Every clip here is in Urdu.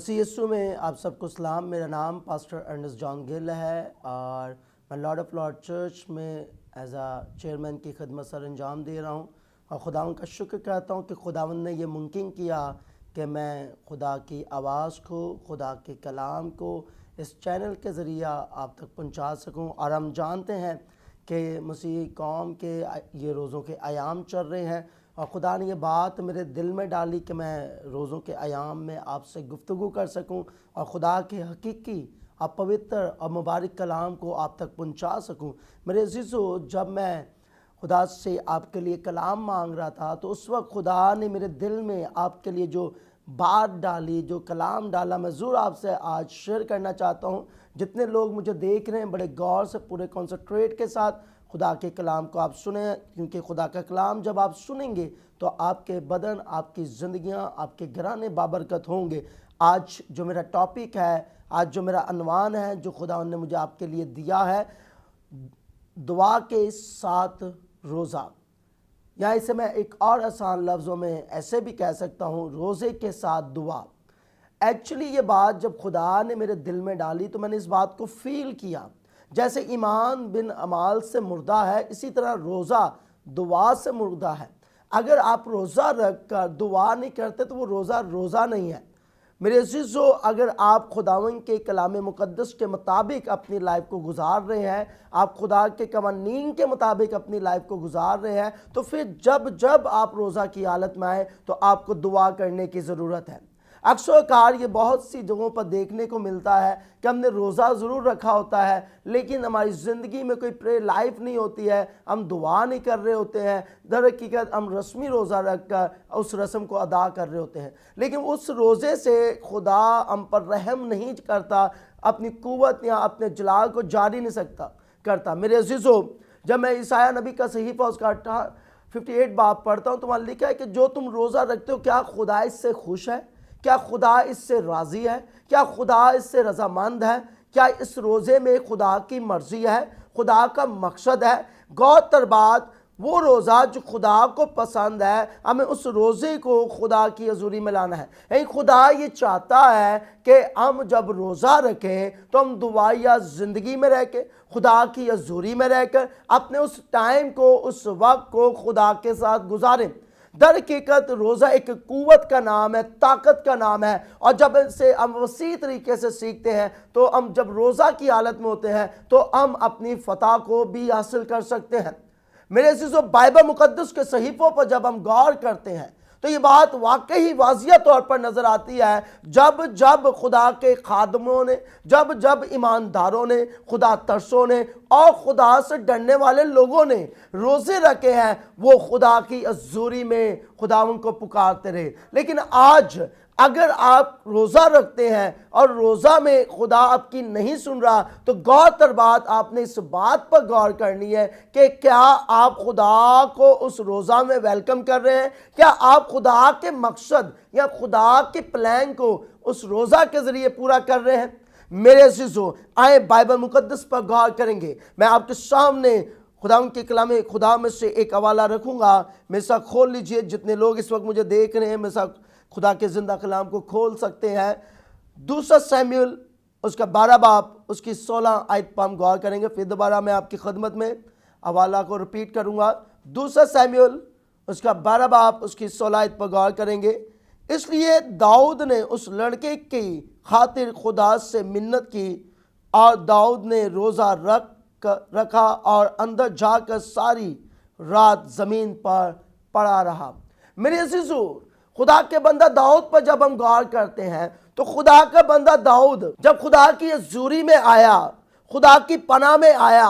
مسیح یسوع میں آپ سب کو سلام۔ میرا نام پاسٹر ارنسٹ جان گل ہے اور میں لارڈ آف لارڈ چرچ میں ایز چیئرمین کی خدمت سر انجام دے رہا ہوں، اور خداوند کا شکر کرتا ہوں کہ خداوند نے یہ ممکن کیا کہ میں خدا کی آواز کو، خدا کے کلام کو اس چینل کے ذریعہ آپ تک پہنچا سکوں۔ اور ہم جانتے ہیں کہ مسیحی قوم کے یہ روزوں کے ایام چل رہے ہیں، اور خدا نے یہ بات میرے دل میں ڈالی کہ میں روزوں کے ایام میں آپ سے گفتگو کر سکوں اور خدا کے حقیقی اور پوتر اور مبارک کلام کو آپ تک پہنچا سکوں۔ میرے عزیزو، جب میں خدا سے آپ کے لیے کلام مانگ رہا تھا تو اس وقت خدا نے میرے دل میں آپ کے لیے جو بات ڈالی، جو کلام ڈالا، میں ضرور آپ سے آج شیئر کرنا چاہتا ہوں۔ جتنے لوگ مجھے دیکھ رہے ہیں بڑے غور سے، پورے کنسنٹریٹ کے ساتھ خدا کے کلام کو آپ سنیں، کیونکہ خدا کا کلام جب آپ سنیں گے تو آپ کے بدن، آپ کی زندگیاں، آپ کے گھرانے بابرکت ہوں گے۔ آج جو میرا ٹاپک ہے، آج جو میرا عنوان ہے جو خدا نے مجھے آپ کے لیے دیا ہے، دعا کے 7 روزہ، یا اسے میں ایک اور آسان لفظوں میں ایسے بھی کہہ سکتا ہوں، روزے کے ساتھ دعا۔ ایکچولی یہ بات جب خدا نے میرے دل میں ڈالی تو میں نے اس بات کو فیل کیا، جیسے ایمان بن اعمال سے مردہ ہے، اسی طرح روزہ دعا سے مردہ ہے۔ اگر آپ روزہ رکھ کر دعا نہیں کرتے تو وہ روزہ نہیں ہے۔ میرے عزیزو، اگر آپ خداوند کے کلام مقدس کے مطابق اپنی لائف کو گزار رہے ہیں، آپ خدا کے قوانین کے مطابق اپنی لائف کو گزار رہے ہیں، تو پھر جب آپ روزہ کی حالت میں آئیں تو آپ کو دعا کرنے کی ضرورت ہے۔ اکثر اوقات یہ بہت سی جگہوں پر دیکھنے کو ملتا ہے کہ ہم نے روزہ ضرور رکھا ہوتا ہے، لیکن ہماری زندگی میں کوئی پریئر لائف نہیں ہوتی ہے، ہم دعا نہیں کر رہے ہوتے ہیں۔ در حقیقت ہم رسمی روزہ رکھ کر اس رسم کو ادا کر رہے ہوتے ہیں، لیکن اس روزے سے خدا ہم پر رحم نہیں کرتا، اپنی قوت یا اپنے جلال کو جاری نہیں کرتا۔ میرے عزیزو، جب میں عیسائیہ نبی کا صحیفہ اس کا 58 باب پڑھتا ہوں تو وہاں لکھا ہے کہ جو تم روزہ رکھتے ہو، کیا خدا اس سے خوش ہے؟ کیا خدا اس سے راضی ہے؟ کیا خدا اس سے رضامند ہے؟ کیا اس روزے میں خدا کی مرضی ہے، خدا کا مقصد ہے؟ غور بات، وہ روزہ جو خدا کو پسند ہے، ہمیں اس روزے کو خدا کی حضوری میں لانا ہے۔ یعنی خدا یہ چاہتا ہے کہ ہم جب روزہ رکھیں تو ہم دعائیہ زندگی میں رہ کے، خدا کی حضوری میں رہ کر اپنے اس ٹائم کو، اس وقت کو خدا کے ساتھ گزاریں۔ در حقیقت روزہ ایک قوت کا نام ہے، طاقت کا نام ہے، اور جب اسے ہم وسیع طریقے سے سیکھتے ہیں تو ہم جب روزہ کی حالت میں ہوتے ہیں تو ہم اپنی فتح کو بھی حاصل کر سکتے ہیں۔ میرے عزیزو، بائبل مقدس کے صحیفوں پر جب ہم غور کرتے ہیں تو یہ بات واقعی واضح طور پر نظر آتی ہے، جب خدا کے خادموں نے، جب ایمانداروں نے، خدا ترسوں نے اور خدا سے ڈرنے والے لوگوں نے روزے رکھے ہیں، وہ خدا کی حضوری میں خدا ان کو پکارتے رہے۔ لیکن آج اگر آپ روزہ رکھتے ہیں اور روزہ میں خدا آپ کی نہیں سن رہا تو غور بات آپ نے اس بات پر غور کرنی ہے کہ کیا آپ خدا کو اس روزہ میں ویلکم کر رہے ہیں؟ کیا آپ خدا کے مقصد یا خدا کے پلان کو اس روزہ کے ذریعے پورا کر رہے ہیں؟ میرے عزیزو، آئیں بائبل مقدس پر غور کریں گے۔ میں آپ کے سامنے خدا ان کے کلام خدا میں سے ایک حوالہ رکھوں گا، میرے ساتھ کھول لیجئے۔ جتنے لوگ اس وقت مجھے دیکھ رہے ہیں میرے ساتھ خدا کے زندہ کلام کو کھول سکتے ہیں۔ 2 سموئیل اس کا 12 باب اس کی 16 آیت پر ہم غور کریں گے۔ پھر دوبارہ میں آپ کی خدمت میں حوالہ کو ریپیٹ کروں گا۔ 2 سموئیل اس کا 12 باب اس کی 16 آیت پر غور کریں گے۔ اس لیے داؤد نے اس لڑکے کی خاطر خدا سے منت کی، اور داؤد نے روزہ رکھا اور اندر جا کر ساری رات زمین پر پڑا رہا۔ میرے عزیزو، خدا کے بندہ داؤد پر جب ہم غور کرتے ہیں تو خدا کا بندہ داؤد جب خدا کی حضوری میں آیا، خدا کی پناہ میں آیا،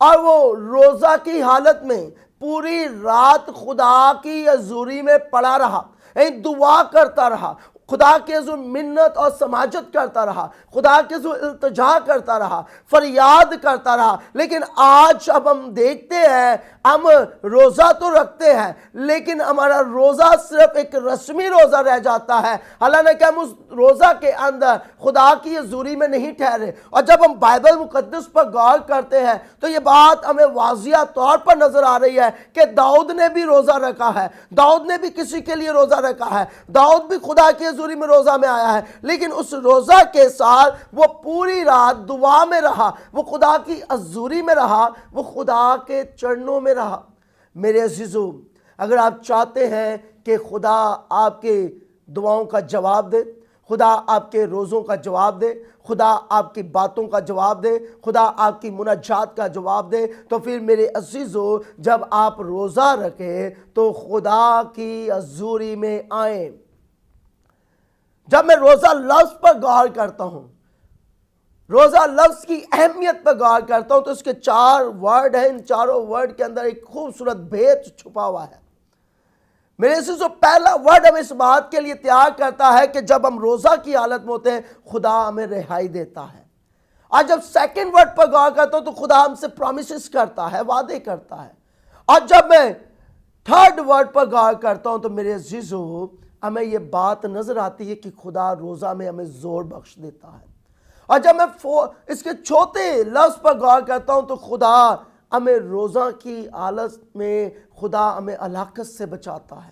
اور وہ روزہ کی حالت میں پوری رات خدا کی حضوری میں پڑا رہا، دعا کرتا رہا، خدا کے حضور منت اور سماجت کرتا رہا، خدا کے حضور التجا کرتا رہا، فریاد کرتا رہا۔ لیکن آج اب ہم دیکھتے ہیں، ہم روزہ تو رکھتے ہیں لیکن ہمارا روزہ صرف ایک رسمی روزہ رہ جاتا ہے، حالانکہ ہم اس روزہ کے اندر خدا کی حضوری میں نہیں ٹھہرے۔ اور جب ہم بائبل مقدس پر غور کرتے ہیں تو یہ بات ہمیں واضح طور پر نظر آ رہی ہے کہ داؤد نے بھی روزہ رکھا ہے، داؤد نے بھی کسی کے لیے روزہ رکھا ہے، داؤد بھی خدا کی حضوری حضوری میں روزہ میں آیا ہے، لیکن اس روزہ کے ساتھ وہ پوری رات دعا میں رہا، وہ خدا کی حضوری میں رہا، وہ خدا کے چرنوں میں رہا۔ میرے عزیزو، اگر آپ چاہتے ہیں کہ خدا آپ کے دعاؤں کا جواب دے، خدا آپ کے روزوں کا جواب دے، خدا آپ کی باتوں کا جواب دے، خدا آپ کی مناجات کا جواب دے، تو پھر میرے عزیزو جب آپ روزہ رکھیں تو خدا کی حضوری میں آئیں۔ جب میں روزہ لفظ پر غور کرتا ہوں، روزہ لفظ کی اہمیت پر غور کرتا ہوں، تو اس کے 4 ورڈ ہیں، ان چاروں ورڈ کے اندر ایک خوبصورت بھید چھپا ہوا ہے۔ میرے عزیزو، پہلا ورڈ ہمیں اس بات کے لیے تیار کرتا ہے کہ جب ہم روزہ کی حالت میں ہوتے ہیں خدا ہمیں رہائی دیتا ہے۔ اور جب سیکنڈ ورڈ پر غور کرتا ہوں تو خدا ہم سے پرومسز کرتا ہے، وعدے کرتا ہے۔ اور جب میں تھرڈ ورڈ پر غور کرتا ہوں تو میرے عزیزو ہمیں یہ بات نظر آتی ہے کہ خدا روزہ میں ہمیں زور بخش دیتا ہے۔ اور جب میں اس کے چوتھے لفظ پر غور کرتا ہوں تو خدا ہمیں روزہ کی حالت میں خدا ہمیں ہلاکت سے بچاتا ہے۔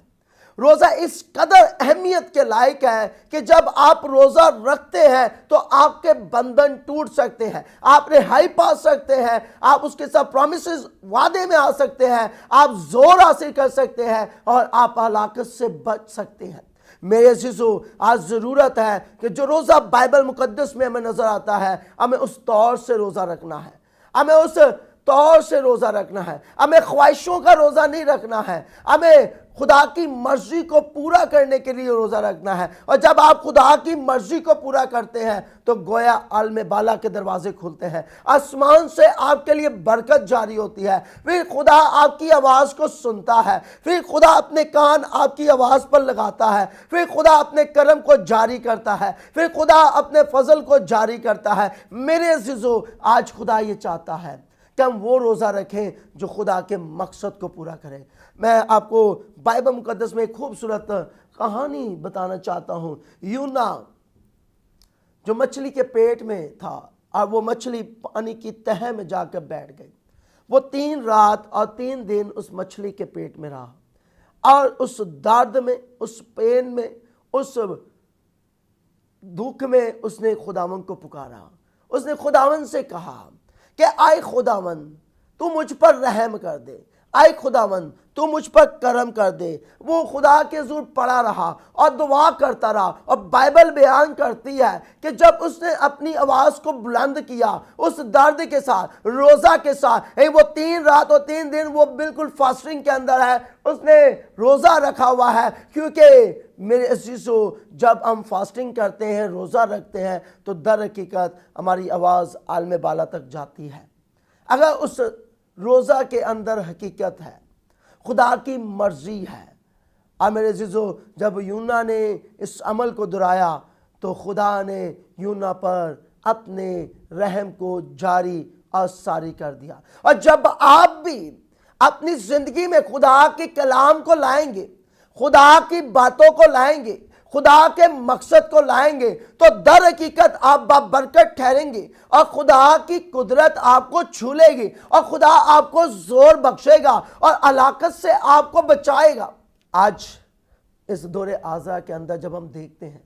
روزہ اس قدر اہمیت کے لائق ہے کہ جب آپ روزہ رکھتے ہیں تو آپ کے بندھن ٹوٹ سکتے ہیں، آپ رہائی پا سکتے ہیں، آپ اس کے ساتھ پرومسز وعدے میں آ سکتے ہیں، آپ زور حاصل کر سکتے ہیں اور آپ ہلاکت سے بچ سکتے ہیں۔ میرے عزیزو، آج ضرورت ہے کہ جو روزہ بائبل مقدس میں ہمیں نظر آتا ہے، ہمیں اس طور سے روزہ رکھنا ہے، ہمیں اس طور سے روزہ رکھنا ہے، ہمیں خواہشوں کا روزہ نہیں رکھنا ہے، ہمیں خدا کی مرضی کو پورا کرنے کے لیے روزہ رکھنا ہے۔ اور جب آپ خدا کی مرضی کو پورا کرتے ہیں تو گویا عالم بالا کے دروازے کھلتے ہیں، آسمان سے آپ کے لیے برکت جاری ہوتی ہے، پھر خدا آپ کی آواز کو سنتا ہے، پھر خدا اپنے کان آپ کی آواز پر لگاتا ہے، پھر خدا اپنے کرم کو جاری کرتا ہے، پھر خدا اپنے فضل کو جاری کرتا ہے۔ میرے عزیزو، آج خدا یہ چاہتا ہے کہ ہم وہ روزہ رکھیں جو خدا کے مقصد کو پورا کرے۔ میں آپ کو بائبل مقدس میں ایک خوبصورت کہانی بتانا چاہتا ہوں۔ یونا جو مچھلی کے پیٹ میں تھا اور وہ مچھلی پانی کی تہہ میں جا کر بیٹھ گئی، وہ 3 رات اور 3 دن اس مچھلی کے پیٹ میں رہا، اور اس درد میں، اس پین میں، اس دکھ میں اس نے خداوند کو پکارا۔ اس نے خداوند سے کہا کہ آئے خداوند تو مجھ پر رحم کر دے، آئے خداوند تو مجھ پر کرم کر دے۔ وہ خدا کے حضور پڑا رہا اور دعا کرتا رہا، اور بائبل بیان کرتی ہے کہ جب اس نے اپنی آواز کو بلند کیا اس درد کے ساتھ، روزہ کے ساتھ، وہ 3 رات اور 3 دن وہ بالکل فاسٹنگ کے اندر ہے، اس نے روزہ رکھا ہوا ہے۔ کیونکہ میرے عزیزو، جب ہم فاسٹنگ کرتے ہیں، روزہ رکھتے ہیں، تو در حقیقت ہماری آواز عالم بالا تک جاتی ہے۔ اگر اس روزہ کے اندر حقیقت ہے، خدا کی مرضی ہے، اور میرے عزیزو جب یونا نے اس عمل کو دہرایا تو خدا نے یونا پر اپنے رحم کو جاری اور ساری کر دیا۔ اور جب آپ بھی اپنی زندگی میں خدا کے کلام کو لائیں گے، خدا کی باتوں کو لائیں گے، خدا کے مقصد کو لائیں گے، تو در حقیقت آپ بابرکت ٹھہریں گے، اور خدا کی قدرت آپ کو چھو لے گی، اور خدا آپ کو زور بخشے گا اور ہلاکت سے آپ کو بچائے گا۔ آج اس دور آزا کے اندر جب ہم دیکھتے ہیں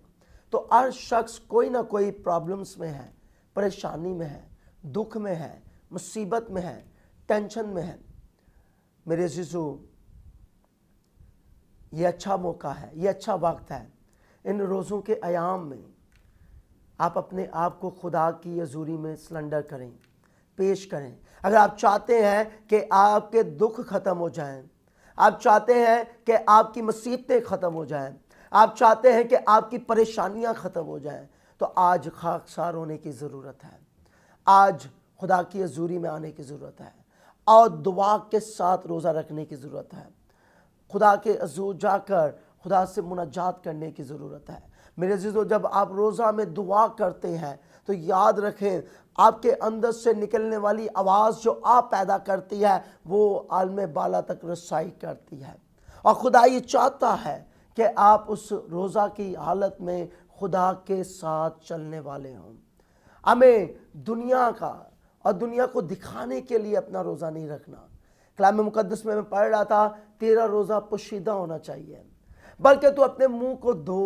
تو ہر شخص کوئی نہ کوئی پرابلمز میں ہے، پریشانی میں ہے، دکھ میں ہے، مصیبت میں ہے، ٹینشن میں ہے۔ میرے عزیزو، یہ اچھا موقع ہے، یہ اچھا وقت ہے، ان روزوں کے ایام میں آپ اپنے آپ کو خدا کی حضوری میں سلنڈر کریں، پیش کریں۔ اگر آپ چاہتے ہیں کہ آپ کے دکھ ختم ہو جائیں، آپ چاہتے ہیں کہ آپ کی مصیبتیں ختم ہو جائیں، آپ چاہتے ہیں کہ آپ کی پریشانیاں ختم ہو جائیں، تو آج خاکسار ہونے کی ضرورت ہے، آج خدا کی حضوری میں آنے کی ضرورت ہے، اور دعا کے ساتھ روزہ رکھنے کی ضرورت ہے۔ خدا کے حضور جا کر خدا سے مناجات کرنے کی ضرورت ہے۔ میرے عزیزو، جب آپ روزہ میں دعا کرتے ہیں تو یاد رکھیں، آپ کے اندر سے نکلنے والی آواز جو آپ پیدا کرتی ہے وہ عالم بالا تک رسائی کرتی ہے، اور خدا یہ چاہتا ہے کہ آپ اس روزہ کی حالت میں خدا کے ساتھ چلنے والے ہوں۔ ہمیں دنیا کا اور دنیا کو دکھانے کے لیے اپنا روزہ نہیں رکھنا۔ کلام مقدس میں پڑھ رہا تھا، تیرا روزہ پوشیدہ ہونا چاہیے، بلکہ تو اپنے منہ کو دھو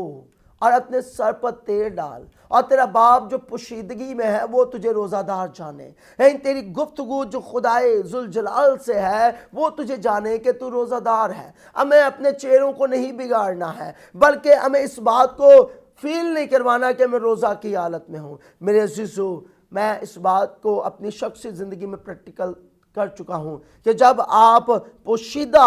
اور اپنے سر پر تیل ڈال، اور تیرا باپ جو پوشیدگی میں ہے وہ تجھے روزہ دار جانے، تیری گفتگو جو خدائے ذوالجلال سے ہے وہ تجھے جانے کہ تو روزہ دار ہے۔ ہمیں اپنے چہروں کو نہیں بگاڑنا ہے، بلکہ ہمیں اس بات کو فیل نہیں کروانا کہ میں روزہ کی حالت میں ہوں۔ میرے عزیزو، میں اس بات کو اپنی شخصی زندگی میں پریکٹیکل کر چکا ہوں کہ جب آپ پوشیدہ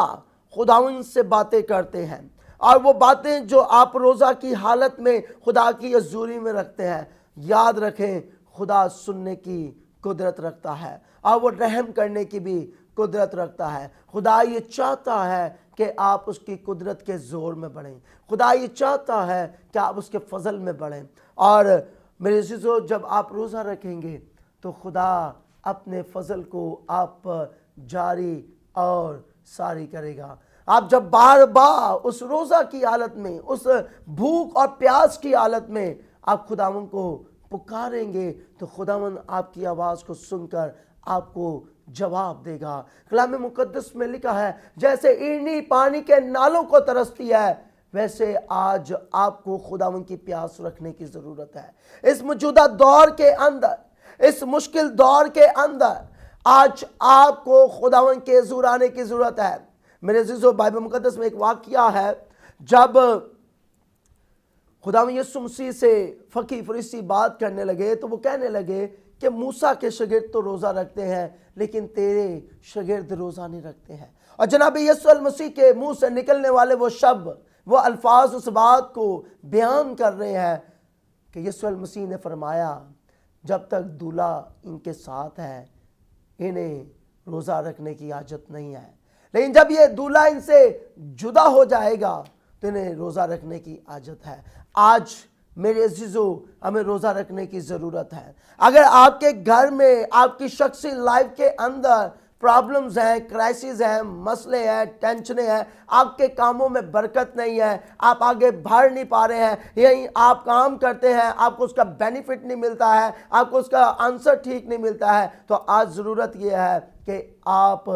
خداوند سے باتیں کرتے ہیں، اور وہ باتیں جو آپ روزہ کی حالت میں خدا کی حضوری میں رکھتے ہیں، یاد رکھیں خدا سننے کی قدرت رکھتا ہے اور وہ رحم کرنے کی بھی قدرت رکھتا ہے۔ خدا یہ چاہتا ہے کہ آپ اس کی قدرت کے زور میں بڑھیں، خدا یہ چاہتا ہے کہ آپ اس کے فضل میں بڑھیں۔ اور میرے عزیزو، جب آپ روزہ رکھیں گے تو خدا اپنے فضل کو آپ پر جاری اور ساری کرے گا۔ آپ جب بار بار اس روزہ کی حالت میں، اس بھوک اور پیاس کی حالت میں آپ خداوند کو پکاریں گے تو خداوند آپ کی آواز کو سن کر آپ کو جواب دے گا۔ کلام مقدس میں لکھا ہے جیسے ایڑنی پانی کے نالوں کو ترستی ہے، ویسے آج آپ کو خداوند کی پیاس رکھنے کی ضرورت ہے۔ اس موجودہ دور کے اندر، اس مشکل دور کے اندر آج آپ کو خداوند کے حضور آنے کی ضرورت ہے۔ میرے عزیزو، بائبل مقدس میں ایک واقعہ ہے جب خداوند یسوع مسیح سے فقی فریسی بات کرنے لگے تو وہ کہنے لگے کہ موسیٰ کے شاگرد تو روزہ رکھتے ہیں لیکن تیرے شاگرد روزہ نہیں رکھتے ہیں۔ اور جناب یسوع المسیح کے منہ سے نکلنے والے وہ شب، وہ الفاظ اس بات کو بیان کر رہے ہیں کہ یسوع المسیح نے فرمایا جب تک دولہا ان کے ساتھ ہے انہیں روزہ رکھنے کی حاجت نہیں ہے، لیکن جب یہ دولہا ان سے جدا ہو جائے گا تو انہیں روزہ رکھنے کی حاجت ہے۔ آج میرے عزیزو، ہمیں روزہ رکھنے کی ضرورت ہے۔ اگر آپ کے گھر میں، آپ کی شخصی لائف کے اندر پرابلمز ہیں، کرائسز ہیں، مسئلے ہیں، ٹینشنیں ہیں، آپ کے کاموں میں برکت نہیں ہے، آپ آگے بڑھ نہیں پا رہے ہیں، یہی آپ کام کرتے ہیں آپ کو اس کا بینیفٹ نہیں ملتا ہے، آپ کو اس کا آنسر ٹھیک نہیں ملتا ہے، تو آج ضرورت یہ ہے کہ آپ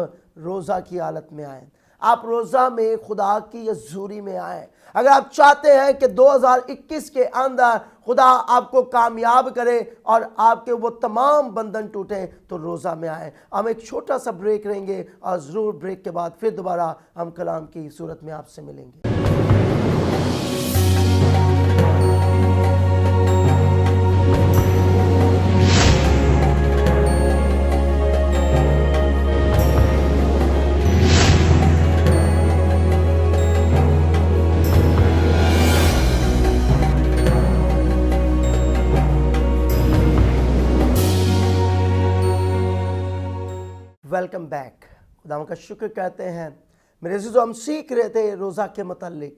روزہ کی حالت میں آئیں، آپ روزہ میں خدا کی حضوری میں آئیں۔ اگر آپ چاہتے ہیں کہ 2021 کے اندر خدا آپ کو کامیاب کرے اور آپ کے وہ تمام بندھن ٹوٹیں تو روزہ میں آئیں۔ ہم ایک چھوٹا سا بریک لیں گے اور ضرور بریک کے بعد پھر دوبارہ ہم کلام کی صورت میں آپ سے ملیں گے۔ Welcome back. خدا کا شکر کہتے ہیں۔ میرے عزیزو، ہم سیکھ رہے تھے روزہ کے متعلق،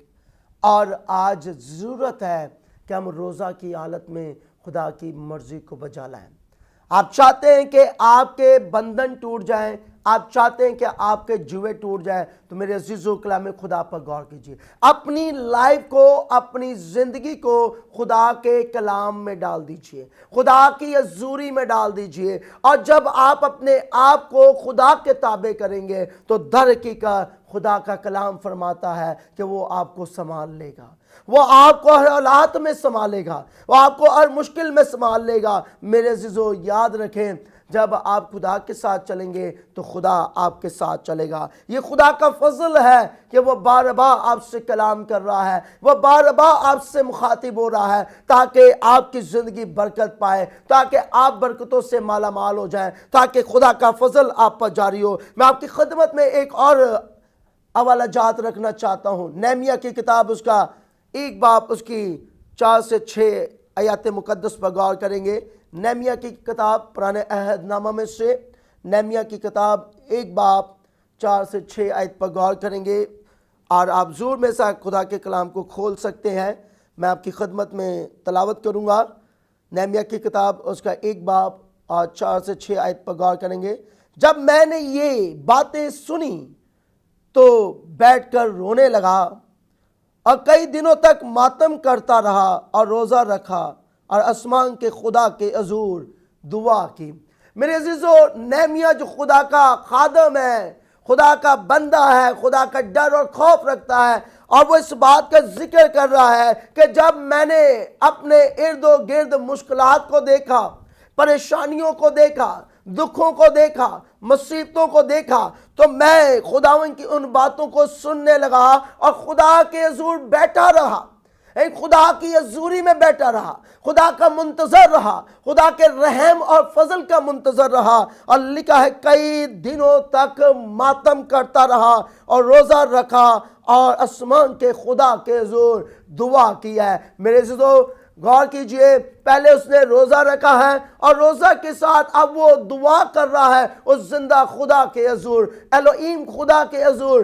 اور آج ضرورت ہے کہ ہم روزہ کی حالت میں خدا کی مرضی کو بجا لائیں۔ آپ چاہتے ہیں کہ آپ کے بندھن ٹوٹ جائیں، آپ چاہتے ہیں کہ آپ کے جوے ٹوٹ جائیں، تو میرے عزیزو کلام خدا پر غور کیجیے، اپنی لائف کو، اپنی زندگی کو خدا کے کلام میں ڈال دیجیے، خدا کی حضوری میں ڈال دیجیے، اور جب آپ اپنے آپ کو خدا کے تابع کریں گے تو در حقیقت خدا کا کلام فرماتا ہے کہ وہ آپ کو سنبھال لے گا، وہ آپ کو ہر حالات میں سنبھالے گا، وہ آپ کو ہر مشکل میں سنبھال لے گا۔ میرے عزیزو، یاد رکھیں جب آپ خدا کے ساتھ چلیں گے تو خدا آپ کے ساتھ چلے گا۔ یہ خدا کا فضل ہے کہ وہ بار بار آپ سے کلام کر رہا ہے، وہ بار بار آپ سے مخاطب ہو رہا ہے تاکہ آپ کی زندگی برکت پائے، تاکہ آپ برکتوں سے مالا مال ہو جائیں، تاکہ خدا کا فضل آپ پر جاری ہو۔ میں آپ کی خدمت میں ایک اور حوالہ جات رکھنا چاہتا ہوں۔ نہمیہ کی کتاب، اس کا 1 باب، اس کی 4 سے 6 آیات مقدس پر غور کریں گے۔ نہمیہ کی کتاب پرانے عہد نامہ میں سے نہمیہ کی کتاب 1 باب 4 سے 6 آیت پر غور کریں گے، اور آپ ضرور میں سے خدا کے کلام کو کھول سکتے ہیں۔ میں آپ کی خدمت میں تلاوت کروں گا۔ نہمیہ کی کتاب، اس کا 1 باب اور 4 سے 6 آیت پر غور کریں گے۔ جب میں نے یہ باتیں سنی تو بیٹھ کر رونے لگا اور کئی دنوں تک ماتم کرتا رہا اور روزہ رکھا اور آسمان کے خدا کے حضور دعا کی۔ میرے عزیزو، نہمیہ جو خدا کا خادم ہے، خدا کا بندہ ہے، خدا کا ڈر اور خوف رکھتا ہے، اور وہ اس بات کا ذکر کر رہا ہے کہ جب میں نے اپنے ارد و گرد مشکلات کو دیکھا، پریشانیوں کو دیکھا، دکھوں کو دیکھا، مصیبتوں کو دیکھا، تو میں خداوند کی ان باتوں کو سننے لگا اور خدا کے حضور بیٹھا رہا، خدا کی حضوری میں بیٹھا رہا، خدا کا منتظر رہا، خدا کے رحم اور فضل کا منتظر رہا، اور لکھا ہے کئی دنوں تک ماتم کرتا رہا اور روزہ رکھا اور آسمان کے خدا کے حضور دعا کی ہے۔ میرے عزیزو غور کیجئے، پہلے اس نے روزہ رکھا ہے اور روزہ کے ساتھ اب وہ دعا کر رہا ہے اس زندہ خدا کے حضور، ایلوہیم خدا کے حضور۔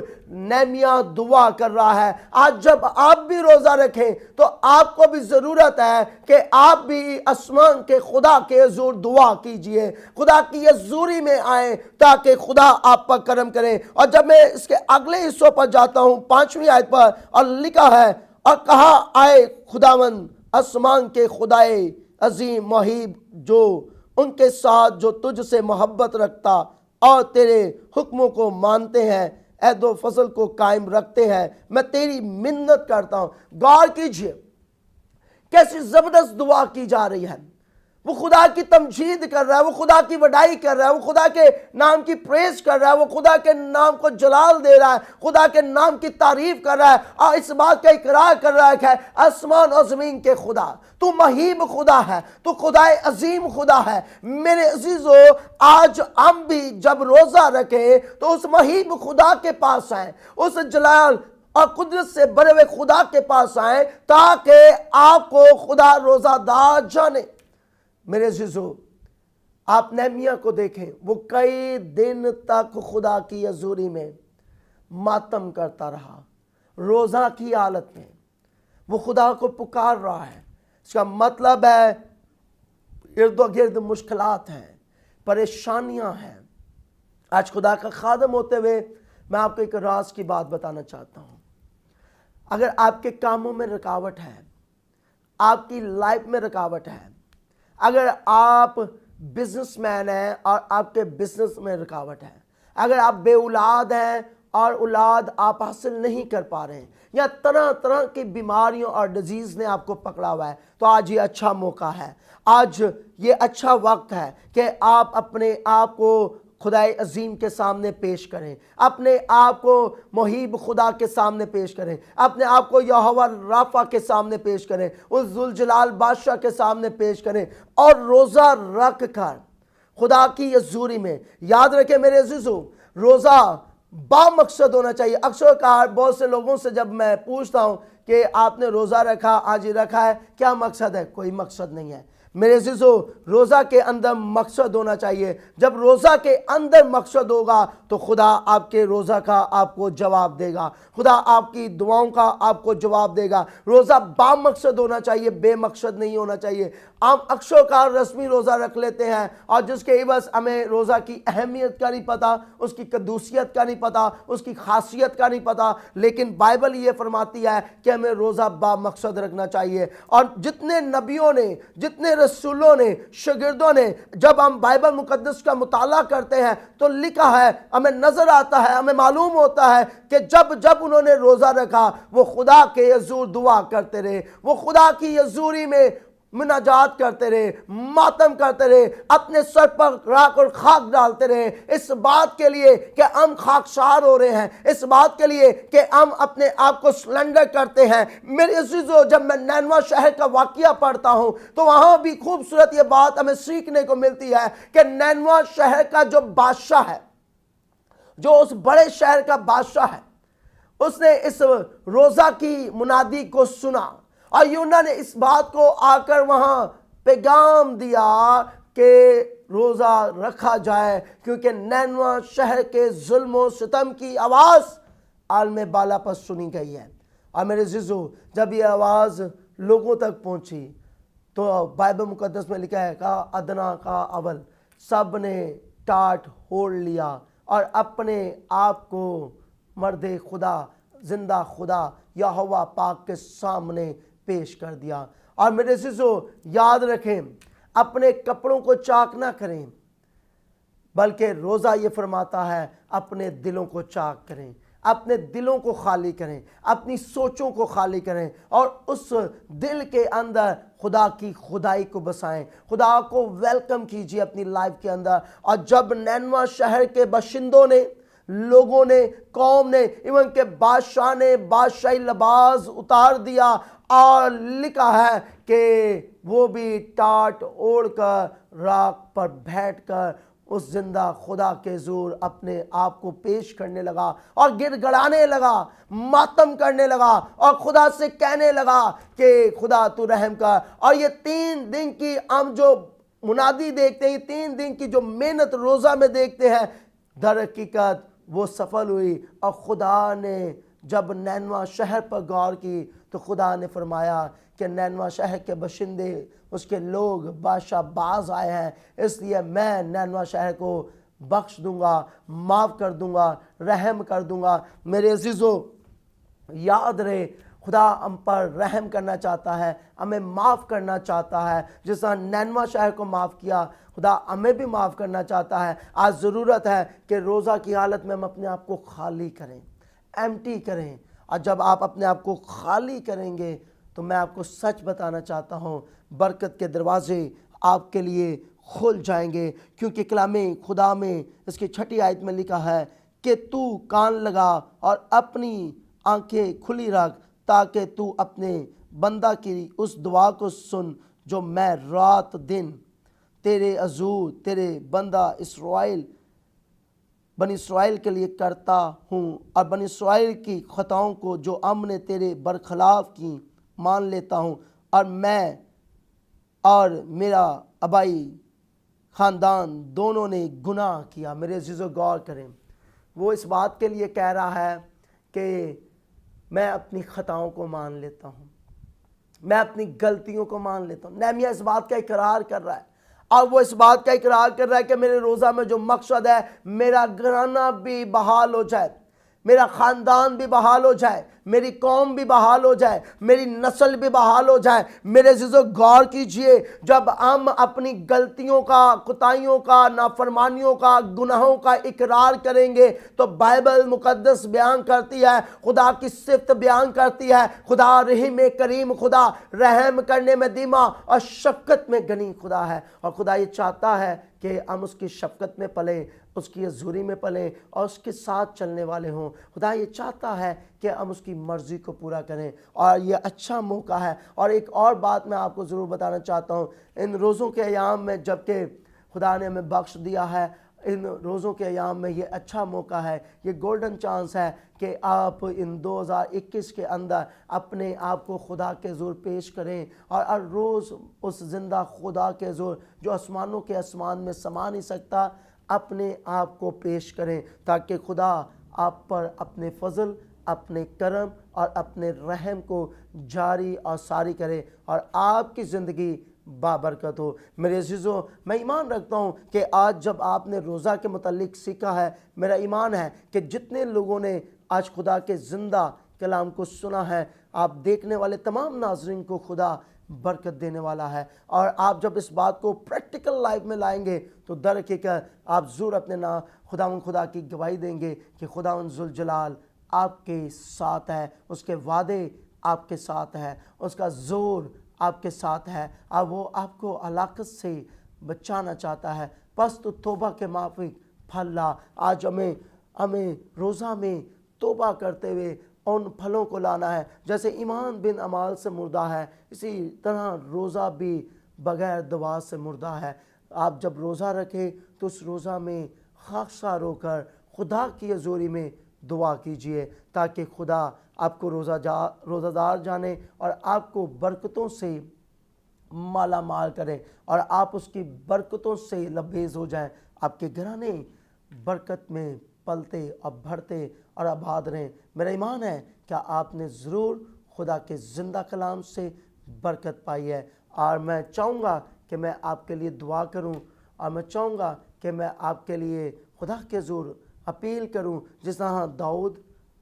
نہمیہ دعا کر رہا ہے۔ آج جب آپ بھی روزہ رکھیں تو آپ کو بھی ضرورت ہے کہ آپ بھی آسمان کے خدا کے حضور دعا کیجئے، خدا کی حضوری میں آئیں تاکہ خدا آپ پر کرم کرے۔ اور جب میں اس کے اگلے حصوں پر جاتا ہوں 5ویں آیت پر، اور لکھا ہے اور کہا آئے خداوند آسمان کے خدائے عظیم محیب، جو ان کے ساتھ جو تجھ سے محبت رکھتا اور تیرے حکموں کو مانتے ہیں، عہد و فضل کو قائم رکھتے ہیں، میں تیری منت کرتا ہوں۔ غور کیجئے کیسی زبردست دعا کی جا رہی ہے۔ وہ خدا کی تمجید کر رہا ہے، وہ خدا کی وڈائی کر رہا ہے، وہ خدا کے نام کی پریز کر رہا ہے، وہ خدا کے نام کو جلال دے رہا ہے، خدا کے نام کی تعریف کر رہا ہے، اور اس بات کا اقرار کر رہا ہے کہ آسمان اور زمین کے خدا تو مہیب خدا ہے، تو خدا عظیم خدا ہے۔ میرے عزیزو آج ہم بھی جب روزہ رکھیں تو اس مہیب خدا کے پاس آئیں، اس جلال اور قدرت سے بڑے ہوئے خدا کے پاس آئیں تاکہ آپ کو خدا روزہ دار جانے۔ میرے عزیزو آپ نہمیہ کو دیکھیں، وہ کئی دن تک خدا کی حضوری میں ماتم کرتا رہا، روزہ کی حالت میں وہ خدا کو پکار رہا ہے۔ اس کا مطلب ہے ارد و گرد مشکلات ہیں، پریشانیاں ہیں۔ آج خدا کا خادم ہوتے ہوئے میں آپ کو ایک راز کی بات بتانا چاہتا ہوں۔ اگر آپ کے کاموں میں رکاوٹ ہے، آپ کی لائف میں رکاوٹ ہے، اگر آپ بزنس مین ہیں اور آپ کے بزنس میں رکاوٹ ہے، اگر آپ بے اولاد ہیں اور اولاد آپ حاصل نہیں کر پا رہے ہیں، یا طرح طرح کی بیماریوں اور ڈیزیز نے آپ کو پکڑا ہوا ہے، تو آج یہ اچھا موقع ہے، آج یہ اچھا وقت ہے کہ آپ اپنے آپ کو خدائے عظیم کے سامنے پیش کریں، اپنے آپ کو محیب خدا کے سامنے پیش کریں، اپنے آپ کو یہوہ رافع کے سامنے پیش کریں، اس ذوالجلال بادشاہ کے سامنے پیش کریں، اور روزہ رکھ کر خدا کی حضوری میں۔ یاد رکھیں میرے عزیزو، روزہ با مقصد ہونا چاہیے۔ اکثر کار بہت سے لوگوں سے جب میں پوچھتا ہوں کہ آپ نے روزہ رکھا، آج ہی رکھا ہے، کیا مقصد ہے؟ کوئی مقصد نہیں ہے۔ میرے عزیزو روزہ کے اندر مقصد ہونا چاہیے۔ جب روزہ کے اندر مقصد ہوگا تو خدا آپ کے روزہ کا آپ کو جواب دے گا، خدا آپ کی دعاؤں کا آپ کو جواب دے گا۔ روزہ با مقصد ہونا چاہیے، بے مقصد نہیں ہونا چاہیے۔ ہم اکثر کار رسمی روزہ رکھ لیتے ہیں اور جس کے عوض ہمیں روزہ کی اہمیت کا نہیں پتا، اس کی قدوسیت کا نہیں پتا، اس کی خاصیت کا نہیں پتا، لیکن بائبل یہ فرماتی ہے کہ ہمیں روزہ با مقصد رکھنا چاہیے۔ اور جتنے نبیوں نے، جتنے رسولوں نے، شاگردوں نے، جب ہم بائبل مقدس کا مطالعہ کرتے ہیں تو لکھا ہے، ہمیں نظر آتا ہے، ہمیں معلوم ہوتا ہے کہ جب انہوں نے روزہ رکھا وہ خدا کے حضور دعا کرتے رہے، وہ خدا کی حضوری میں مناجات کرتے رہے، ماتم کرتے رہے، اپنے سر پر راکھ اور خاک ڈالتے رہے، اس بات کے لیے کہ ہم خاکسار ہو رہے ہیں، اس بات کے لیے کہ ہم اپنے آپ کو سلنڈر کرتے ہیں۔ میرے عزیزو جب میں نینوا شہر کا واقعہ پڑھتا ہوں تو وہاں بھی خوبصورت یہ بات ہمیں سیکھنے کو ملتی ہے کہ نینوا شہر کا جو بادشاہ ہے، جو اس بڑے شہر کا بادشاہ ہے، اس نے اس روزہ کی منادی کو سنا اور یونا نے اس بات کو آ کر وہاں پیغام دیا کہ روزہ رکھا جائے، کیونکہ نینوا شہر کے ظلم و ستم کی آواز عالم بالا پر سنی گئی ہے۔ اور میرے عزیزو جب یہ آواز لوگوں تک پہنچی تو بائبل مقدس میں لکھا ہے کہ ادنا کا اول سب نے ٹاٹ ہوڑ لیا اور اپنے آپ کو مرد خدا، زندہ خدا یہوہ پاک کے سامنے پیش کر دیا۔ اور میرے عزیزو یاد رکھیں، اپنے کپڑوں کو چاک نہ کریں، بلکہ روزہ یہ فرماتا ہے اپنے دلوں کو چاک کریں، اپنے دلوں کو خالی کریں، اپنی سوچوں کو خالی کریں اور اس دل کے اندر خدا کی خدائی کو بسائیں، خدا کو ویلکم کیجئے اپنی لائف کے اندر۔ اور جب نینوا شہر کے باشندوں نے، لوگوں نے، قوم نے، ایون کہ بادشاہ نے بادشاہی لباس اتار دیا اور لکھا ہے کہ وہ بھی ٹاٹ اوڑھ کر راکھ پر بیٹھ کر اس زندہ خدا کے حضور اپنے آپ کو پیش کرنے لگا اور گڑ گڑانے لگا، ماتم کرنے لگا اور خدا سے کہنے لگا کہ خدا تو رحم کر۔ اور یہ 3 دن کی ہم جو منادی دیکھتے ہیں، 3 دن کی جو محنت روزہ میں دیکھتے ہیں، در حقیقت وہ سفل ہوئی۔ اور خدا نے جب نینوا شہر پر غور کی تو خدا نے فرمایا کہ نینوا شہر کے باشندے، اس کے لوگ بادشاہ باز آئے ہیں، اس لیے میں نینوا شہر کو بخش دوں گا، معاف کر دوں گا، رحم کر دوں گا۔ میرے عزیزو، یاد رہے خدا ہم پر رحم کرنا چاہتا ہے، ہمیں معاف کرنا چاہتا ہے۔ جس طرح نینوا شہر کو معاف کیا، خدا ہمیں بھی معاف کرنا چاہتا ہے۔ آج ضرورت ہے کہ روزہ کی حالت میں ہم اپنے آپ کو خالی کریں، ایمٹی کریں۔ اور جب آپ اپنے آپ کو خالی کریں گے تو میں آپ کو سچ بتانا چاہتا ہوں، برکت کے دروازے آپ کے لیے کھل جائیں گے، کیونکہ کلام خدا میں اس کی 6 آیت میں لکھا ہے کہ تو کان لگا اور اپنی آنکھیں کھلی رکھ تاکہ تو اپنے بندہ کی اس دعا کو سن جو میں رات دن تیرے حضور، تیرے بندہ بنی اسرائیل کے لیے کرتا ہوں، اور بنی اسرائیل کی خطاؤں کو جو ہم نے تیرے برخلاف کی مان لیتا ہوں، اور میں اور میرا آبائی خاندان دونوں نے گناہ کیا۔ میرے عزیزو غور کریں، وہ اس بات کے لیے کہہ رہا ہے کہ میں اپنی خطاؤں کو مان لیتا ہوں، میں اپنی غلطیوں کو مان لیتا ہوں۔ نہمیہ اس بات کا اقرار کر رہا ہے، اور وہ اس بات کا اقرار کر رہا ہے کہ میرے روزہ میں جو مقصد ہے، میرا گھرانہ بھی بحال ہو جائے، میرا خاندان بھی بحال ہو جائے، میری قوم بھی بحال ہو جائے، میری نسل بھی بحال ہو جائے۔ میرے عزیزو غور کیجئے، جب ہم اپنی غلطیوں کا، کوتاہیوں کا، نافرمانیوں کا، گناہوں کا اقرار کریں گے تو بائبل مقدس بیان کرتی ہے، خدا کی صفت بیان کرتی ہے، خدا رحیم کریم، خدا رحم کرنے میں دھیما اور شفقت میں غنی خدا ہے۔ اور خدا یہ چاہتا ہے کہ ہم اس کی شفقت میں پلیں، اس کی حضوری میں پلیں اور اس کے ساتھ چلنے والے ہوں۔ خدا یہ چاہتا ہے کہ ہم اس کی مرضی کو پورا کریں، اور یہ اچھا موقع ہے۔ اور ایک اور بات میں آپ کو ضرور بتانا چاہتا ہوں، ان روزوں کے ایام میں جبکہ خدا نے ہمیں بخش دیا ہے، ان روزوں کے ایام میں یہ اچھا موقع ہے، یہ گولڈن چانس ہے کہ آپ ان 2021 کے اندر اپنے آپ کو خدا کے حضور پیش کریں، اور ہر روز اس زندہ خدا کے حضور جو آسمانوں کے آسمان میں سما نہیں سکتا، اپنے آپ کو پیش کریں، تاکہ خدا آپ پر اپنے فضل، اپنے کرم اور اپنے رحم کو جاری اور ساری کرے اور آپ کی زندگی بابرکت ہو۔ میرے عزیزو، میں ایمان رکھتا ہوں کہ آج جب آپ نے روزہ کے متعلق سیکھا ہے، میرا ایمان ہے کہ جتنے لوگوں نے آج خدا کے زندہ کلام کو سنا ہے، آپ دیکھنے والے تمام ناظرین کو خدا برکت دینے والا ہے۔ اور آپ جب اس بات کو پریکٹیکل لائف میں لائیں گے تو در حقیقت آپ ضرور اپنے خدا کی گواہی دیں گے کہ خداوند ذوالجلال آپ کے ساتھ ہے، اس کے وعدے آپ کے ساتھ ہے، اس کا زور آپ کے ساتھ ہے، اور وہ آپ کو ہلاکت سے بچانا چاہتا ہے۔ پس تو توبہ کے موافق پھل لا۔ آج ہمیں روزہ میں توبہ کرتے ہوئے ان پھلوں کو لانا ہے۔ جیسے ایمان بن اعمال سے مردہ ہے، اسی طرح روزہ بھی بغیر دعا سے مردہ ہے۔ آپ جب روزہ رکھیں تو اس روزہ میں خاکسار ہو کر خدا کی حضوری میں دعا کیجئے، تاکہ خدا آپ کو روزہ دار جانے اور آپ کو برکتوں سے مالا مال کرے، اور آپ اس کی برکتوں سے لبریز ہو جائیں۔ آپ کے گھرانے برکت میں پلتے اور بڑھتے اور آباد رہیں۔ میرا ایمان ہے کہ آپ نے ضرور خدا کے زندہ کلام سے برکت پائی ہے، اور میں چاہوں گا کہ میں آپ کے لیے دعا کروں، اور میں چاہوں گا کہ میں آپ کے لیے خدا کے حضور اپیل کروں، جس طرح داؤد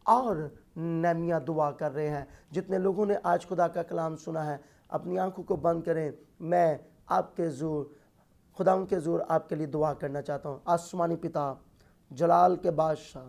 اور نہمیہ دعا کر رہے ہیں۔ جتنے لوگوں نے آج خدا کا کلام سنا ہے، اپنی آنکھوں کو بند کریں۔ میں آپ کے حضور، خدا ان کے حضور آپ کے لیے دعا کرنا چاہتا ہوں۔ آسمانی پتا، جلال کے بادشاہ،